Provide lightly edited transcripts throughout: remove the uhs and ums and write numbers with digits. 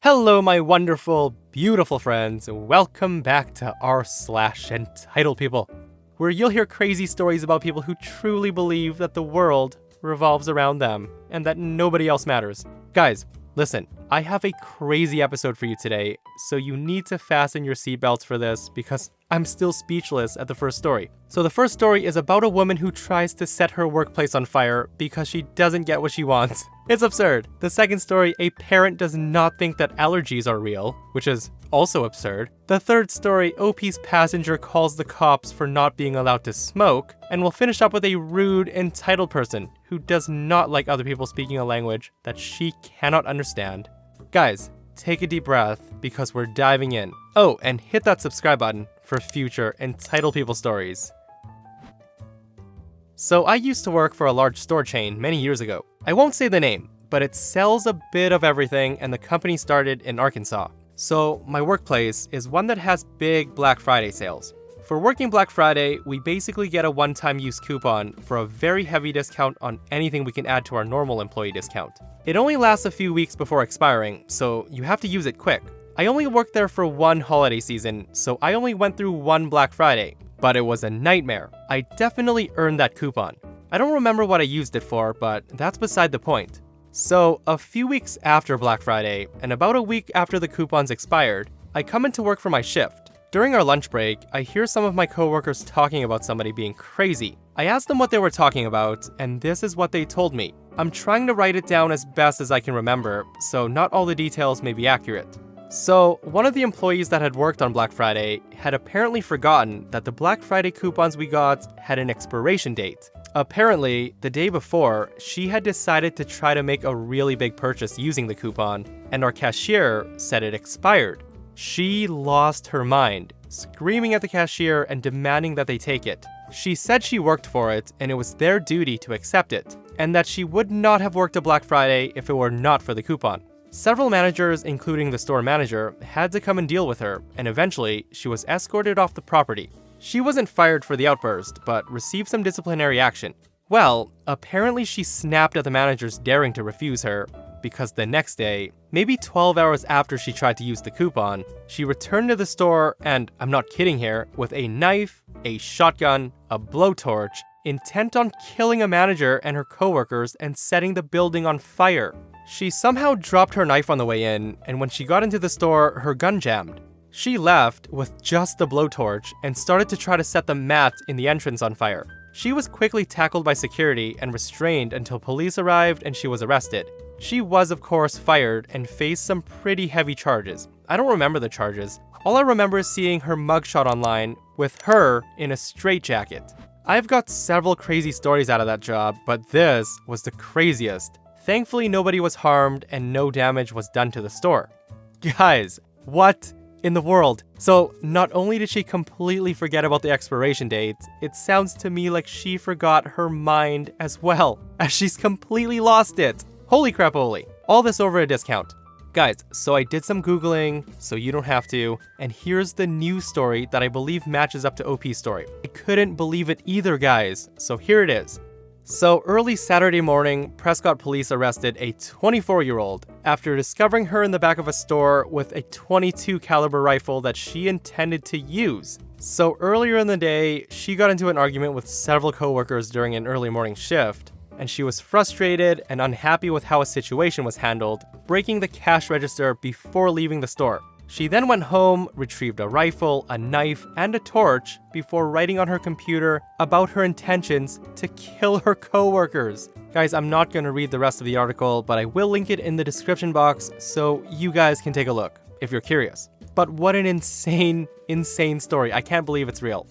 Hello, my wonderful, beautiful friends. Welcome back to r/Entitled People, where you'll hear crazy stories about people who truly believe that the world revolves around them and that nobody else matters. Guys, listen, I have a crazy episode for you today, so you need to fasten your seatbelts for this because I'm still speechless at the first story. So the first story is about a woman who tries to set her workplace on fire because she doesn't get what she wants. It's absurd. The second story, a parent does not think that allergies are real, which is also absurd. The third story, OP's passenger calls the cops for not being allowed to smoke. And we'll finish up with a rude, entitled person who does not like other people speaking a language that she cannot understand. Guys, take a deep breath because we're diving in. Oh, and hit that subscribe button for future Entitled People stories. So I used to work for a large store chain many years ago. I won't say the name, but it sells a bit of everything and the company started in Arkansas. So my workplace is one that has big Black Friday sales. For working Black Friday, we basically get a one-time use coupon for a very heavy discount on anything we can add to our normal employee discount. It only lasts a few weeks before expiring, so you have to use it quick. I only worked there for one holiday season, so I only went through one Black Friday, but it was a nightmare. I definitely earned that coupon. I don't remember what I used it for, but that's beside the point. So a few weeks after Black Friday, and about a week after the coupons expired, I come into work for my shift. During our lunch break, I hear some of my coworkers talking about somebody being crazy. I asked them what they were talking about, and this is what they told me. I'm trying to write it down as best as I can remember, so not all the details may be accurate. So, one of the employees that had worked on Black Friday had apparently forgotten that the Black Friday coupons we got had an expiration date. Apparently, the day before, she had decided to try to make a really big purchase using the coupon, and our cashier said it expired. She lost her mind, screaming at the cashier and demanding that they take it. She said she worked for it and it was their duty to accept it, and that she would not have worked a Black Friday if it were not for the coupon. Several managers, including the store manager, had to come and deal with her, and eventually, she was escorted off the property. She wasn't fired for the outburst, but received some disciplinary action. Well, apparently she snapped at the managers daring to refuse her, because the next day, maybe 12 hours after she tried to use the coupon, she returned to the store and, I'm not kidding here, with a knife, a shotgun, a blowtorch, intent on killing a manager and her coworkers and setting the building on fire. She somehow dropped her knife on the way in, and when she got into the store, her gun jammed. She left with just the blowtorch and started to try to set the mat in the entrance on fire. She was quickly tackled by security and restrained until police arrived and she was arrested. She was, of course, fired and faced some pretty heavy charges. I don't remember the charges. All I remember is seeing her mugshot online with her in a straitjacket. I've got several crazy stories out of that job, but this was the craziest. Thankfully, nobody was harmed and no damage was done to the store. Guys, what in the world? So, not only did she completely forget about the expiration date, it sounds to me like she forgot her mind as well, as she's completely lost it. Holy crap-oly. All this over a discount. Guys, so I did some Googling, so you don't have to, and here's the news story that I believe matches up to OP's story. I couldn't believe it either, guys, so here it is. So early Saturday morning, Prescott police arrested a 24-year-old after discovering her in the back of a store with a .22 caliber rifle that she intended to use. So earlier in the day, she got into an argument with several coworkers during an early morning shift, and she was frustrated and unhappy with how a situation was handled, breaking the cash register before leaving the store. She then went home, retrieved a rifle, a knife, and a torch before writing on her computer about her intentions to kill her coworkers. Guys, I'm not going to read the rest of the article, but I will link it in the description box so you guys can take a look if you're curious. But what an insane, insane story. I can't believe it's real.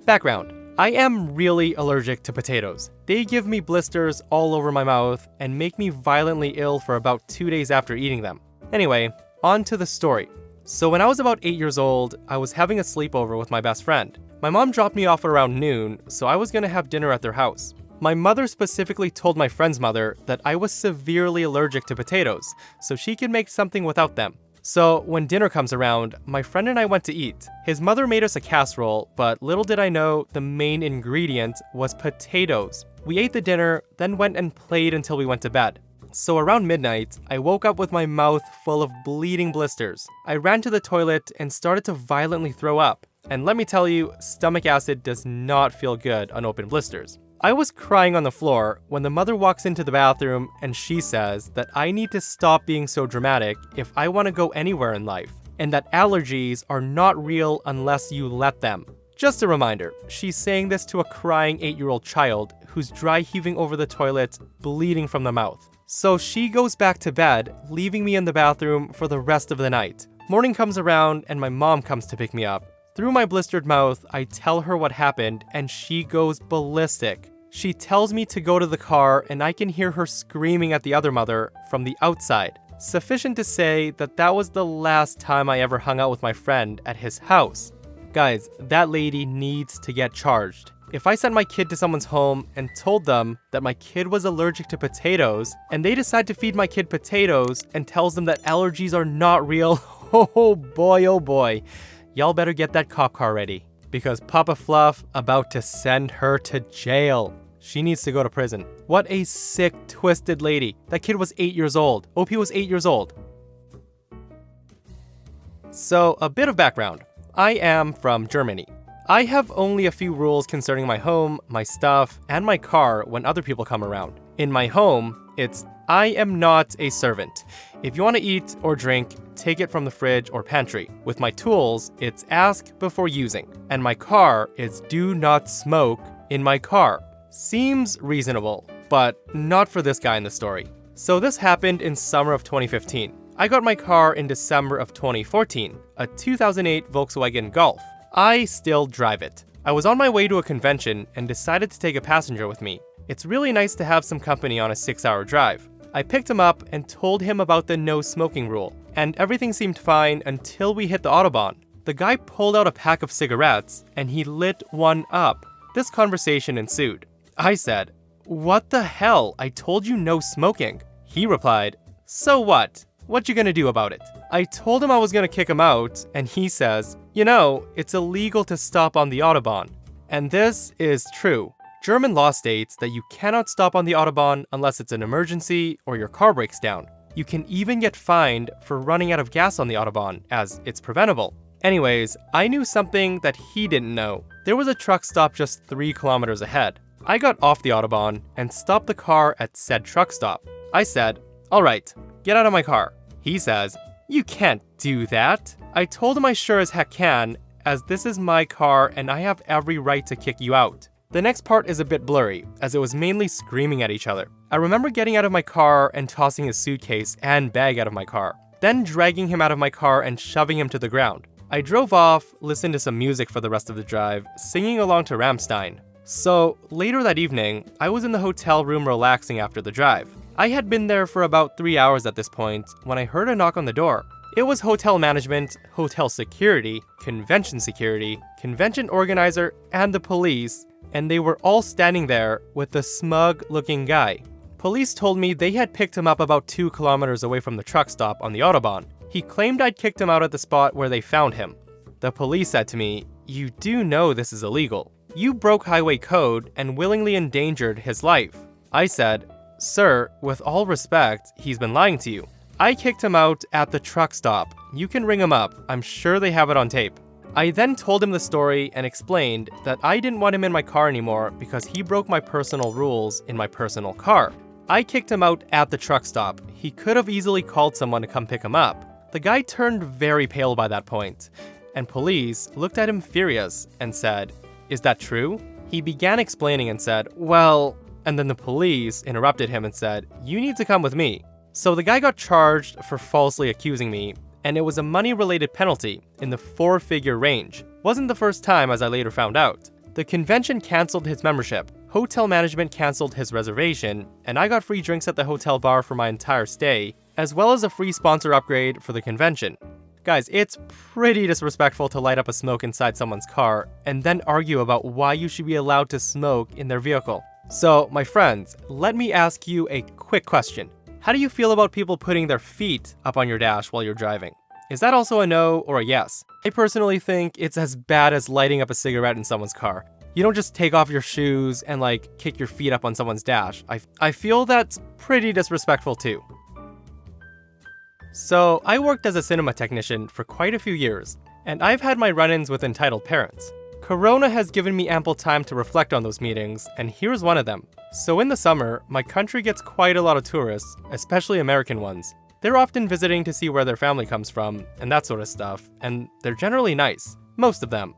Background. I am really allergic to potatoes. They give me blisters all over my mouth and make me violently ill for about 2 days after eating them. Anyway, on to the story. So when I was about 8 years old, I was having a sleepover with my best friend. My mom dropped me off around noon, so I was gonna have dinner at their house. My mother specifically told my friend's mother that I was severely allergic to potatoes, so she could make something without them. So when dinner comes around, my friend and I went to eat. His mother made us a casserole, but little did I know the main ingredient was potatoes. We ate the dinner, then went and played until we went to bed. So around midnight, I woke up with my mouth full of bleeding blisters. I ran to the toilet and started to violently throw up. And let me tell you, stomach acid does not feel good on open blisters. I was crying on the floor when the mother walks into the bathroom and she says that I need to stop being so dramatic if I want to go anywhere in life, and that allergies are not real unless you let them. Just a reminder, she's saying this to a crying 8-year-old child who's dry heaving over the toilet, bleeding from the mouth. So she goes back to bed, leaving me in the bathroom for the rest of the night. Morning comes around and my mom comes to pick me up. Through my blistered mouth, I tell her what happened and she goes ballistic. She tells me to go to the car and I can hear her screaming at the other mother from the outside. Sufficient to say that that was the last time I ever hung out with my friend at his house. Guys, that lady needs to get charged. If I sent my kid to someone's home and told them that my kid was allergic to potatoes, and they decide to feed my kid potatoes and tells them that allergies are not real, oh boy, y'all better get that cop car ready. Because Papa Fluff about to send her to jail. She needs to go to prison. What a sick, twisted lady. That kid was 8 years old. OP was 8 years old. So, a bit of background. I am from Germany. I have only a few rules concerning my home, my stuff, and my car when other people come around. In my home, it's I am not a servant. If you want to eat or drink, take it from the fridge or pantry. With my tools, it's ask before using. And my car is do not smoke in my car. Seems reasonable, but not for this guy in the story. So this happened in summer of 2015. I got my car in December of 2014, a 2008 Volkswagen Golf. I still drive it. I was on my way to a convention and decided to take a passenger with me. It's really nice to have some company on a 6-hour drive. I picked him up and told him about the no smoking rule, and everything seemed fine until we hit the Autobahn. The guy pulled out a pack of cigarettes and he lit one up. This conversation ensued. I said, "What the hell? I told you no smoking." He replied, "So what? What you gonna do about it?" I told him I was gonna kick him out, and he says, "You know, it's illegal to stop on the Autobahn." And this is true. German law states that you cannot stop on the Autobahn unless it's an emergency or your car breaks down. You can even get fined for running out of gas on the Autobahn, as it's preventable. Anyways, I knew something that he didn't know. There was a truck stop just 3 kilometers ahead. I got off the Autobahn and stopped the car at said truck stop. I said, "All right, get out of my car." He says, "You can't do that." I told him I sure as heck can, as this is my car and I have every right to kick you out. The next part is a bit blurry, as it was mainly screaming at each other. I remember getting out of my car and tossing his suitcase and bag out of my car, then dragging him out of my car and shoving him to the ground. I drove off, listened to some music for the rest of the drive, singing along to Rammstein. So, later that evening, I was in the hotel room relaxing after the drive. I had been there for about 3 hours at this point when I heard a knock on the door. It was hotel management, hotel security, convention organizer, and the police, and they were all standing there with a smug-looking guy. Police told me they had picked him up about 2 kilometers away from the truck stop on the Autobahn. He claimed I'd kicked him out at the spot where they found him. The police said to me, "You do know this is illegal. You broke highway code and willingly endangered his life." I said, "Sir, with all respect, he's been lying to you. I kicked him out at the truck stop. You can ring him up. I'm sure they have it on tape." I then told him the story and explained that I didn't want him in my car anymore because he broke my personal rules in my personal car. I kicked him out at the truck stop. He could have easily called someone to come pick him up. The guy turned very pale by that point, and police looked at him furious and said, "Is that true?" He began explaining and said, "Well," and then the police interrupted him and said, "You need to come with me." So the guy got charged for falsely accusing me, and it was a money-related penalty in the 4-figure range. Wasn't the first time, as I later found out. The convention canceled his membership, hotel management canceled his reservation, and I got free drinks at the hotel bar for my entire stay, as well as a free sponsor upgrade for the convention. Guys, it's pretty disrespectful to light up a smoke inside someone's car and then argue about why you should be allowed to smoke in their vehicle. So, my friends, let me ask you a quick question. How do you feel about people putting their feet up on your dash while you're driving? Is that also a no or a yes? I personally think it's as bad as lighting up a cigarette in someone's car. You don't just take off your shoes and like kick your feet up on someone's dash. I feel that's pretty disrespectful too. So I worked as a cinema technician for quite a few years, and I've had my run-ins with entitled parents. Corona has given me ample time to reflect on those meetings, and here's one of them. So in the summer, my country gets quite a lot of tourists, especially American ones. They're often visiting to see where their family comes from, and that sort of stuff, and they're generally nice, most of them.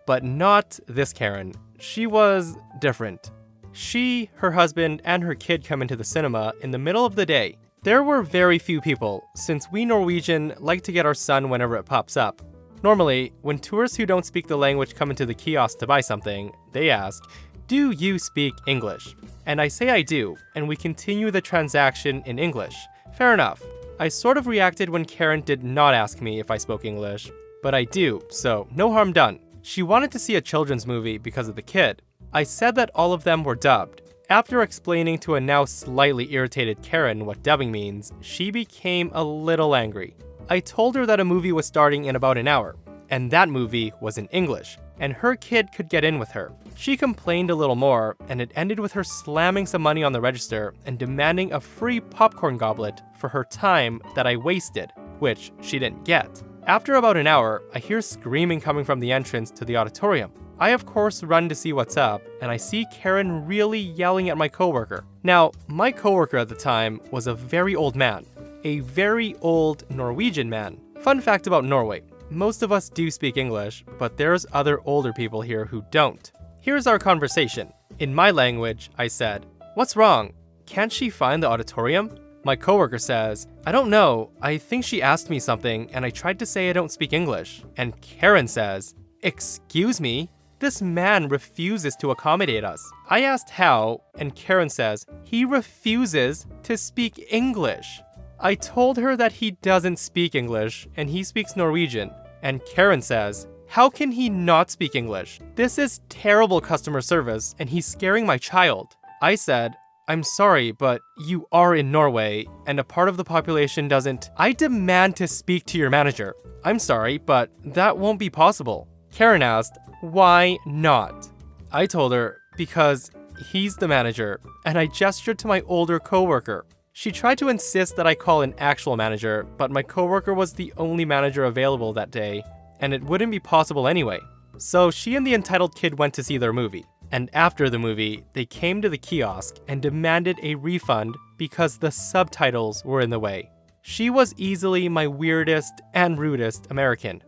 But not this Karen. She was different. She, her husband, and her kid come into the cinema in the middle of the day. There were very few people, since we Norwegian like to get our sun whenever it pops up. Normally, when tourists who don't speak the language come into the kiosk to buy something, they ask, "Do you speak English?" And I say I do, and we continue the transaction in English. Fair enough. I sort of reacted when Karen did not ask me if I spoke English, but I do, so no harm done. She wanted to see a children's movie because of the kid. I said that all of them were dubbed. After explaining to a now slightly irritated Karen what dubbing means, she became a little angry. I told her that a movie was starting in about an hour, and that movie was in English, and her kid could get in with her. She complained a little more, and it ended with her slamming some money on the register and demanding a free popcorn goblet for her time that I wasted, which she didn't get. After about an hour, I hear screaming coming from the entrance to the auditorium. I of course run to see what's up, and I see Karen really yelling at my coworker. Now, my coworker at the time was a very old man. A very old Norwegian man. Fun fact about Norway, most of us do speak English, but there's other older people here who don't. Here's our conversation. In my language, I said, "What's wrong? Can't she find the auditorium?" My coworker says, "I don't know, I think she asked me something and I tried to say I don't speak English." And Karen says, "Excuse me? This man refuses to accommodate us." I asked how, and Karen says, "He refuses to speak English." I told her that he doesn't speak English and he speaks Norwegian, and Karen says, "How can he not speak English? This is terrible customer service and he's scaring my child." I said, "I'm sorry, but you are in Norway, and a part of the population doesn't." "I demand to speak to your manager." "I'm sorry, but that won't be possible." Karen asked, "Why not?" I told her, "Because he's the manager," and I gestured to my older coworker. She tried to insist that I call an actual manager, but my coworker was the only manager available that day, and it wouldn't be possible anyway. So she and the entitled kid went to see their movie. And after the movie, they came to the kiosk and demanded a refund because the subtitles were in the way. She was easily my weirdest and rudest American.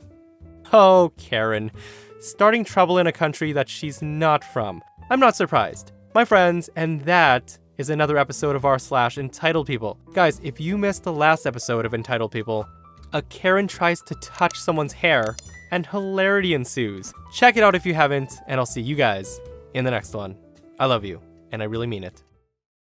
Oh, Karen. Starting trouble in a country that she's not from. I'm not surprised. My friends, and that is another episode of r/Entitled People. Guys, if you missed the last episode of Entitled People, a Karen tries to touch someone's hair and hilarity ensues. Check it out if you haven't, and I'll see you guys in the next one. I love you, and I really mean it.